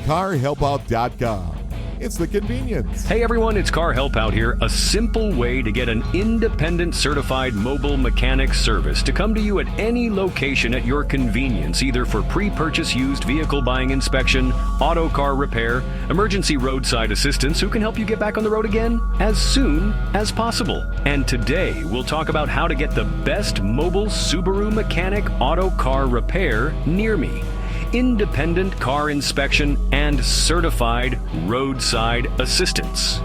CarHelpOut.com. It's the convenience. Hey everyone, it's Car Help Out here. A simple way to get an independent certified mobile mechanic service to come to you at any location at your convenience, either for pre-purchase used vehicle buying inspection, auto car repair, emergency roadside assistance who can help you get back on the road again as soon as possible. And today we'll talk about how to get the best mobile Subaru mechanic auto car repair near me. Independent car inspection, and certified roadside assistance.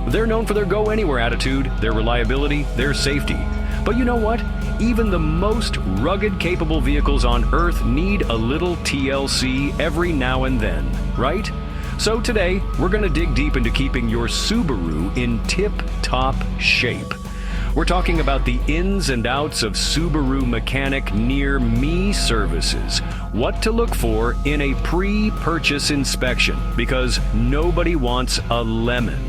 They're known for their go-anywhere attitude, their reliability, their safety. But you know what? Even the most rugged, capable vehicles on Earth need a little TLC every now and then, right? So today, we're going to dig deep into keeping your Subaru in tip-top shape. We're talking about the ins and outs of Subaru Mechanic Near Me services, what to look for in a pre-purchase inspection, because nobody wants a lemon,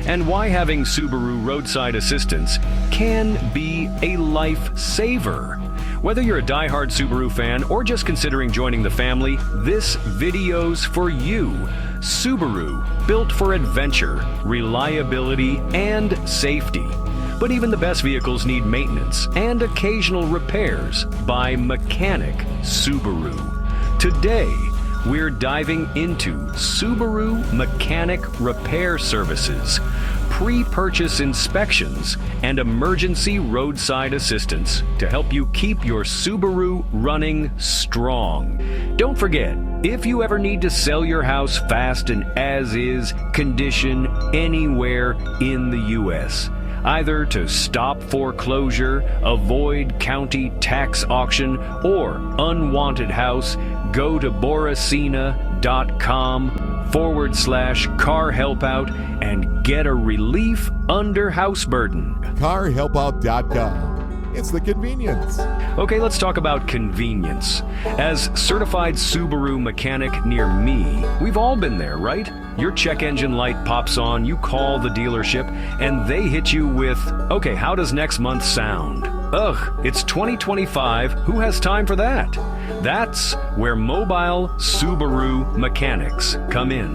and why having Subaru roadside assistance can be a lifesaver. Whether you're a die-hard Subaru fan or just considering joining the family, this video's for you. Subaru, built for adventure, reliability, and safety. But even the best vehicles need maintenance and occasional repairs by Mechanic Subaru. Today, we're diving into Subaru Mechanic Repair Services, pre-purchase inspections, and emergency roadside assistance to help you keep your Subaru running strong. Don't forget, if you ever need to sell your house fast and as-is condition anywhere in the U.S., either to stop foreclosure, avoid county tax auction, or unwanted house, go to boracina.com/carhelpout and get a relief under house burden. CarHelpOut.com. It's the convenience. Okay, let's talk about convenience. As certified Subaru mechanic near me, we've all been there, right? Your check engine light pops on, you call the dealership, and they hit you with, okay, how does next month sound? Ugh, it's 2025, who has time for that? That's where mobile Subaru mechanics come in.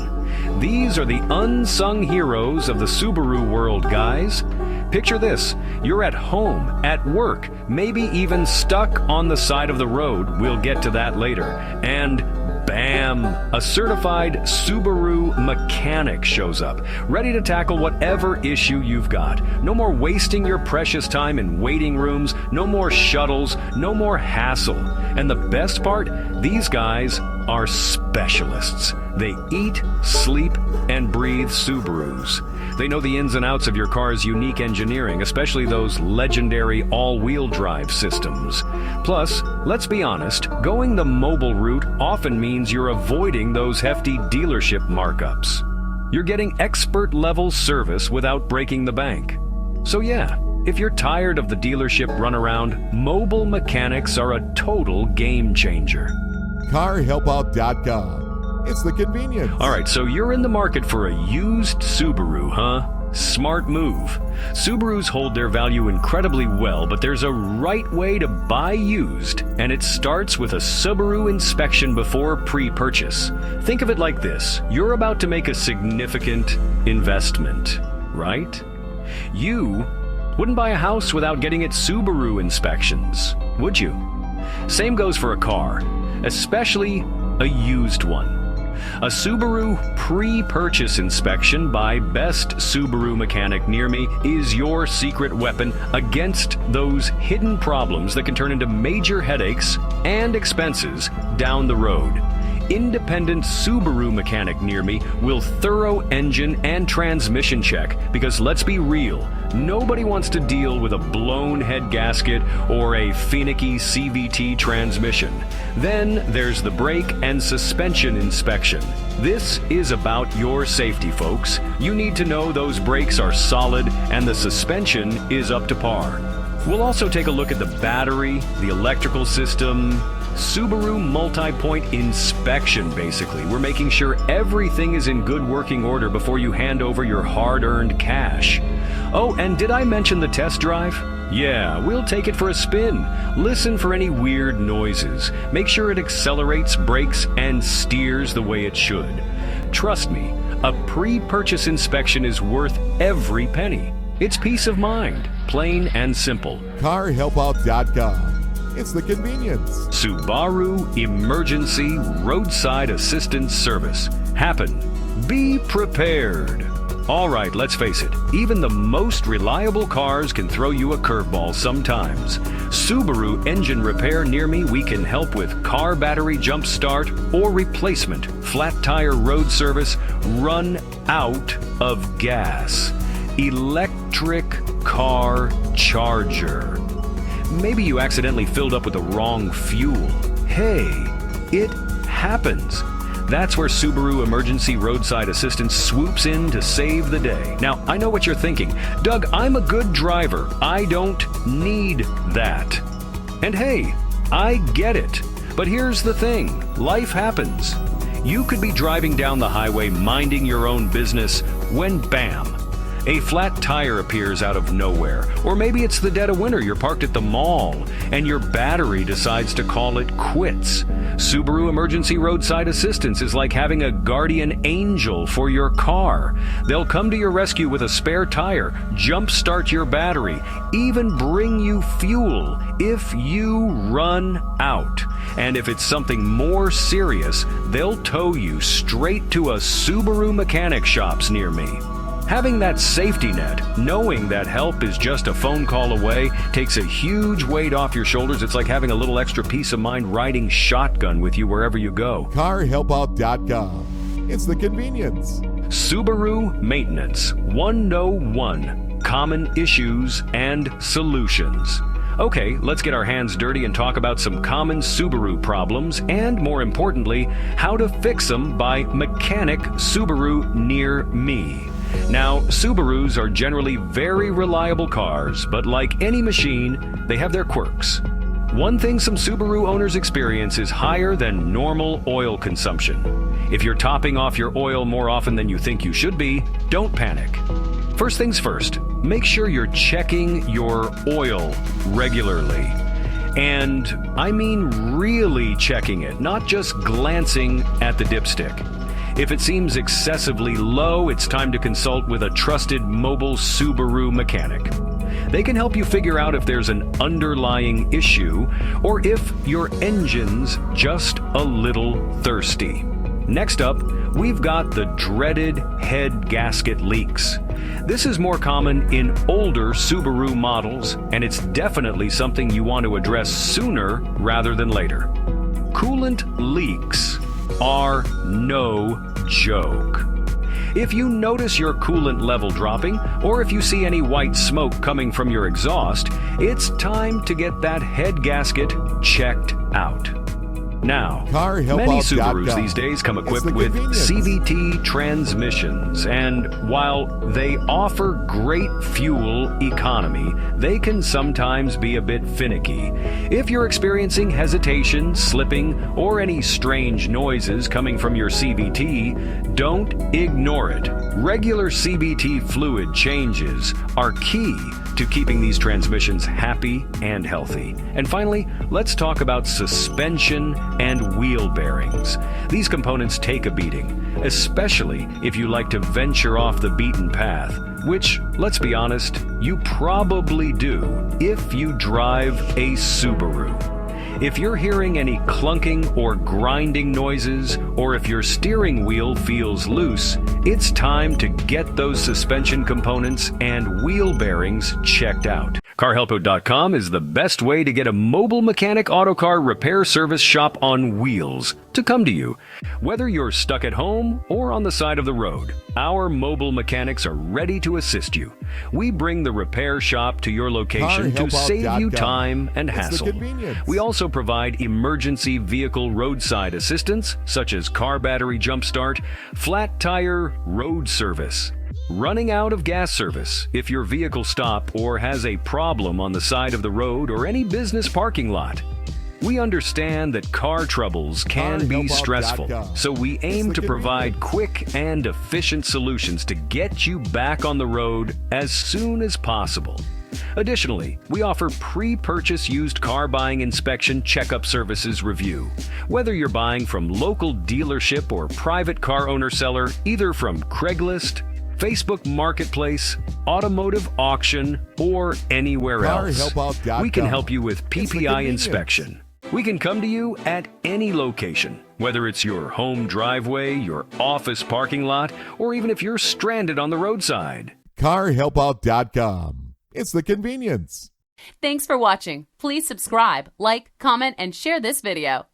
These are the unsung heroes of the Subaru world, guys. Picture this, you're at home, at work, maybe even stuck on the side of the road, we'll get to that later, and bam! A certified Subaru mechanic shows up, ready to tackle whatever issue you've got. No more wasting your precious time in waiting rooms, no more shuttles, no more hassle. And the best part, these guys are specialists. They eat, sleep, and breathe Subarus. They know the ins and outs of your car's unique engineering, especially those legendary all-wheel drive systems. Plus, let's be honest, going the mobile route often means you're avoiding those hefty dealership markups. You're getting expert-level service without breaking the bank. So yeah, if you're tired of the dealership runaround, mobile mechanics are a total game changer. CarHelpOut.com. It's the convenience. All right, so you're in the market for a used Subaru, huh? Smart move. Subarus hold their value incredibly well, but there's a right way to buy used, and it starts with a Subaru inspection before pre-purchase. Think of it like this. You're about to make a significant investment, right? You wouldn't buy a house without getting its Subaru inspections, would you? Same goes for a car, especially a used one. A Subaru pre-purchase inspection by Best Subaru Mechanic Near Me is your secret weapon against those hidden problems that can turn into major headaches and expenses down the road. Independent Subaru Mechanic Near Me will thorough engine and transmission check, because let's be real, nobody wants to deal with a blown head gasket or a finicky CVT transmission. Then there's the brake and suspension inspection. This is about your safety, folks. You need to know those brakes are solid and the suspension is up to par. We'll also take a look at the battery, the electrical system, Subaru multi-point inspection, basically. We're making sure everything is in good working order before you hand over your hard-earned cash. Oh, and did I mention the test drive? Yeah, we'll take it for a spin. Listen for any weird noises. Make sure it accelerates, brakes, and steers the way it should. Trust me, a pre-purchase inspection is worth every penny. It's peace of mind, plain and simple. CarHelpout.com. It's the convenience. Subaru Emergency Roadside Assistance Service. Happen. Be prepared. All right, let's face it. Even the most reliable cars can throw you a curveball sometimes. Subaru Engine Repair Near Me, we can help with car battery jump start or replacement, flat tire road service, run out of gas, electric car charger. Maybe you accidentally filled up with the wrong fuel. Hey, it happens. That's where Subaru Emergency Roadside Assistance swoops in to save the day. Now, I know what you're thinking. Doug, I'm a good driver. I don't need that. And hey, I get it. But here's the thing. Life happens. You could be driving down the highway minding your own business when bam, a flat tire appears out of nowhere. Or maybe it's the dead of winter, you're parked at the mall, and your battery decides to call it quits. Subaru Emergency Roadside Assistance is like having a guardian angel for your car. They'll come to your rescue with a spare tire, jumpstart your battery, even bring you fuel if you run out. And if it's something more serious, they'll tow you straight to a Subaru mechanic shops near me. Having that safety net, knowing that help is just a phone call away, takes a huge weight off your shoulders. It's like having a little extra peace of mind riding shotgun with you wherever you go. CarHelpout.com. It's the convenience. Subaru Maintenance 101. Common issues and solutions. Okay, let's get our hands dirty and talk about some common Subaru problems and, more importantly, how to fix them by Mechanic Subaru Near Me. Now, Subarus are generally very reliable cars, but like any machine, they have their quirks. One thing some Subaru owners experience is higher than normal oil consumption. If you're topping off your oil more often than you think you should be, don't panic. First things first, make sure you're checking your oil regularly. And I mean really checking it, not just glancing at the dipstick. If it seems excessively low, it's time to consult with a trusted mobile Subaru mechanic. They can help you figure out if there's an underlying issue or if your engine's just a little thirsty. Next up, we've got the dreaded head gasket leaks. This is more common in older Subaru models, and it's definitely something you want to address sooner rather than later. Coolant leaks are no joke. If you notice your coolant level dropping, or if you see any white smoke coming from your exhaust, it's time to get that head gasket checked out. Now, many Subarus these days come equipped with CVT transmissions, and while they offer great fuel economy, they can sometimes be a bit finicky. If you're experiencing hesitation, slipping, or any strange noises coming from your CVT, don't ignore it. Regular CVT fluid changes are key to keeping these transmissions happy and healthy. And finally, let's talk about suspension and wheel bearings. These components take a beating, especially if you like to venture off the beaten path, which, let's be honest, you probably do if you drive a Subaru. If you're hearing any clunking or grinding noises, or if your steering wheel feels loose, it's time to get those suspension components and wheel bearings checked out. CarHelpo.com is the best way to get a mobile mechanic autocar repair service shop on wheels to come to you. Whether you're stuck at home or on the side of the road, our mobile mechanics are ready to assist you. We bring the repair shop to your location to save you time and hassle. We also provide emergency vehicle roadside assistance, such as car battery jump start, flat tire road service, running out of gas service if your vehicle stops or has a problem on the side of the road or any business parking lot. We understand that car troubles can be stressful, so we aim to provide quick and efficient solutions to get you back on the road as soon as possible. Additionally, we offer pre-purchase used car buying inspection checkup services review. Whether you're buying from local dealership or private car owner seller, either from Craigslist, Facebook Marketplace, automotive auction, or anywhere else, CarHelpOut.com. we can help you with It's the PPI convenience. inspection. We can come to you at any location, whether it's your home driveway, your office parking lot, or even if you're stranded on the roadside. CarHelpOut.com. It's the convenience. Thanks for watching. Please subscribe, like, comment, and share this video.